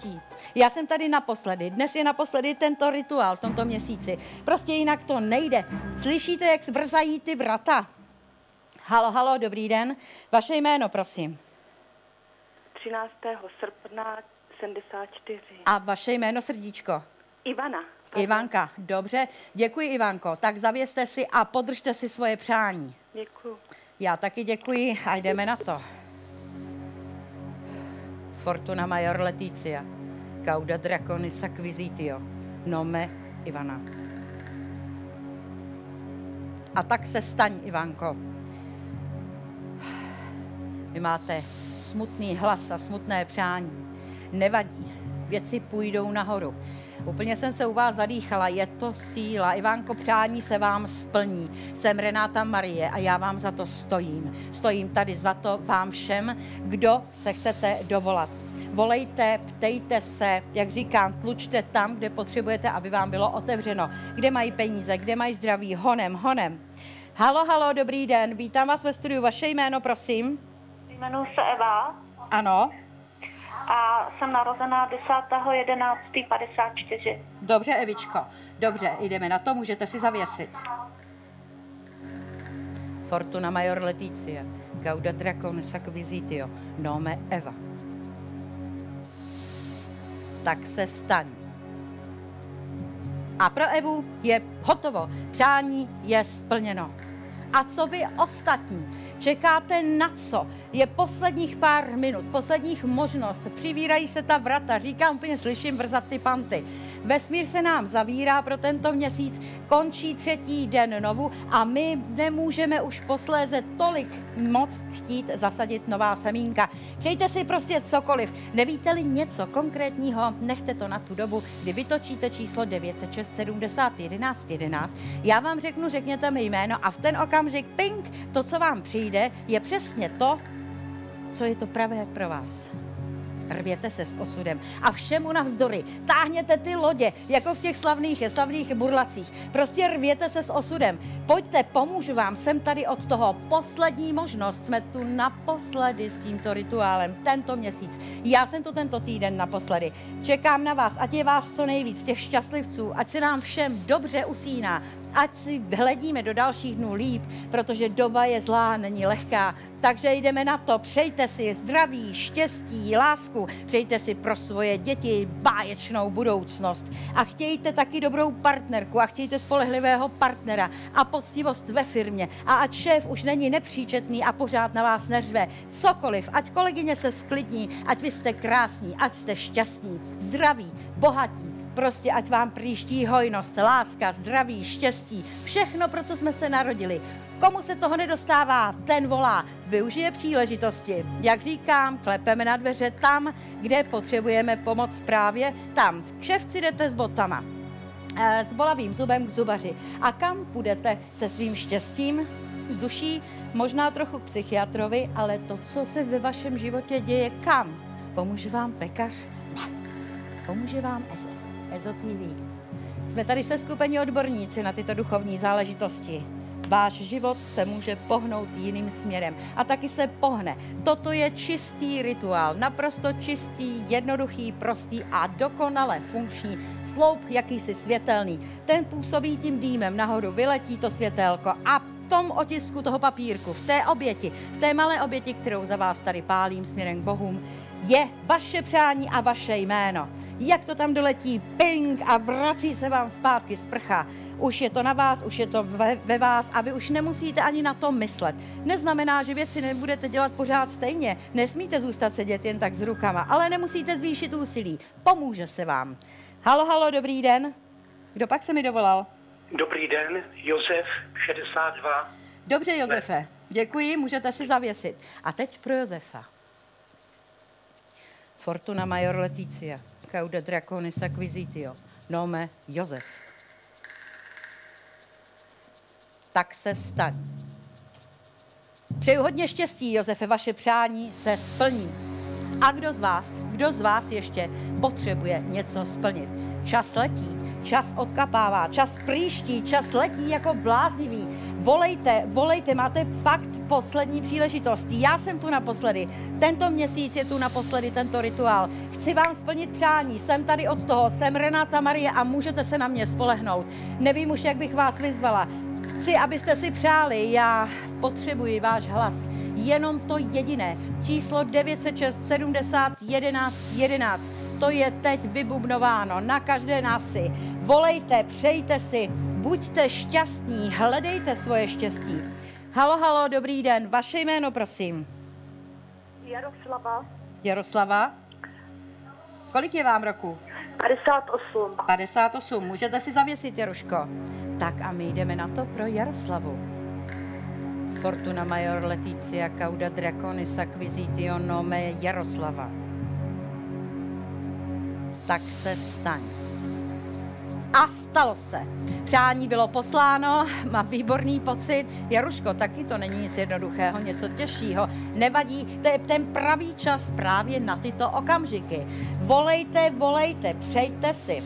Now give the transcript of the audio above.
štěstí. Já jsem tady naposledy. Dnes je naposledy tento rituál v tomto měsíci. Prostě jinak to nejde. Slyšíte, jak vrzají ty vrata? Halo, halo, dobrý den. Vaše jméno, prosím. 13. srpna 74. A vaše jméno, srdíčko? Ivana. Ivanka, dobře. Děkuji, Ivanko. Tak zavěste si a podržte si svoje přání. Děkuji. Já taky děkuji a jdeme na to. Fortuna major Leticia, cauda draconis acquisitio, nome Ivana. A tak se staň, Ivanko. Vy máte smutný hlas a smutné přání. Nevadí, věci půjdou nahoru. Úplně jsem se u vás zadýchala, je to síla. Ivanko, přání se vám splní. Jsem Renáta Marie a já vám za to stojím. Stojím tady za to vám všem, kdo se chcete dovolat. Volejte, ptejte se, jak říkám, tlučte tam, kde potřebujete, aby vám bylo otevřeno. Kde mají peníze, kde mají zdraví, honem, honem. Halo, halo, dobrý den, vítám vás ve studiu. Vaše jméno, prosím. Jmenuji se Eva. Ano. A jsem narozená 10.11.54. Dobře, Evičko. Dobře, jdeme na to, můžete si zavěsit. Fortuna major Leticia, cauda draconis acquisitio, nome Eva. Tak se staň. A pro Evu je hotovo. Přání je splněno. A co vy ostatní? Čekáte na co? Je posledních pár minut, posledních možnost. Přivírají se ta vrata, říkám, úplně slyším vrzat ty panty. Vesmír se nám zavírá pro tento měsíc, končí 3. den novu a my nemůžeme už posléze tolik moc chtít zasadit nová semínka. Přejte si prostě cokoliv. Nevíte-li něco konkrétního, nechte to na tu dobu, kdy vytočíte číslo 906 70 11 11. Já vám řeknu, řekněte mi jméno a v ten okamžik, ping, to, co vám přijde, je přesně to, co je to pravé pro vás. Rvěte se s osudem a všemu navzdory. Táhněte ty lodě, jako v těch slavných burlacích. Prostě rvěte se s osudem. Pojďte, pomůžu vám, jsem tady od toho. Poslední možnost, jsme tu naposledy s tímto rituálem, tento měsíc. Já jsem tu tento týden naposledy. Čekám na vás, ať je vás co nejvíc, těch šťastlivců, ať se nám všem dobře usíná, ať si hledíme do dalších dnů líp, protože doba je zlá, není lehká. Takže jdeme na to, přejte si zdraví, štěstí, lásku, přejte si pro svoje děti báječnou budoucnost a chtějte taky dobrou partnerku a chtějte spolehlivého partnera a poctivost ve firmě a ať šéf už není nepříčetný a pořád na vás neřve. Cokoliv, ať kolegyně se sklidní, ať vy jste krásní, ať jste šťastní, zdraví, bohatí. Prostě ať vám příští hojnost, láska, zdraví, štěstí, všechno, pro co jsme se narodili. Komu se toho nedostává, ten volá, využije příležitosti. Jak říkám, klepeme na dveře tam, kde potřebujeme pomoc právě tam. K ševci jdete s botama, s bolavým zubem k zubaři. A kam půjdete se svým štěstím? Z duší, možná trochu k psychiatrovi, ale to, co se ve vašem životě děje, kam? Pomůže vám pekař? Ne. Pomůže vám EZO TV. Jsme tady se skupení odborníci na tyto duchovní záležitosti. Váš život se může pohnout jiným směrem a taky se pohne. Toto je čistý rituál, naprosto čistý, jednoduchý, prostý a dokonale funkční sloup, jakýsi světelný. Ten působí tím dýmem, nahoru vyletí to světélko a v tom otisku toho papírku, v té oběti, v té malé oběti, kterou za vás tady pálím směrem k bohům, je vaše přání a vaše jméno. Jak to tam doletí, ping, a vrací se vám zpátky sprcha. Už je to na vás, už je to ve vás a vy už nemusíte ani na to myslet. Neznamená, že věci nebudete dělat pořád stejně. Nesmíte zůstat sedět jen tak s rukama, ale nemusíte zvýšit úsilí. Pomůže se vám. Halo, halo, dobrý den. Kdo pak se mi dovolal? Dobrý den, Josef, 62. Dobře, Josefe, děkuji, můžete si zavěsit. A teď pro Josefa. Fortuna major Leticia, cauda draconis acquisitio, nome Josef. Tak se staň. Přeju hodně štěstí, Josefe, vaše přání se splní. A kdo z vás ještě potřebuje něco splnit? Čas letí, čas odkapává, čas prýští, čas letí jako bláznivý. Volejte, máte fakt poslední příležitost. Já jsem tu naposledy, tento měsíc je tu naposledy tento rituál. Chci vám splnit přání, jsem tady od toho, jsem Renata Marie a můžete se na mě spolehnout. Nevím už, jak bych vás vyzvala. Chci, abyste si přáli, já potřebuji váš hlas. Jenom to jediné. Číslo 906 70 11 11. To je teď vybubnováno na každé návsi. Volejte, přejte si, buďte šťastní, hledejte svoje štěstí. Halo, dobrý den. Vaše jméno, prosím. Jaroslava. Jaroslava? Kolik je vám roku? 58. 58. Můžete si zavěsit, Jaruško. Tak a my jdeme na to pro Jaroslavu. Fortuna major Leticia cauda draconis acquisitio nome Jaroslava. Tak se staň. A stalo se. Přání bylo posláno, mám výborný pocit. Jaruško, taky to není nic jednoduchého, něco těžšího. Nevadí, to je ten pravý čas právě na tyto okamžiky. Volejte, přejte si.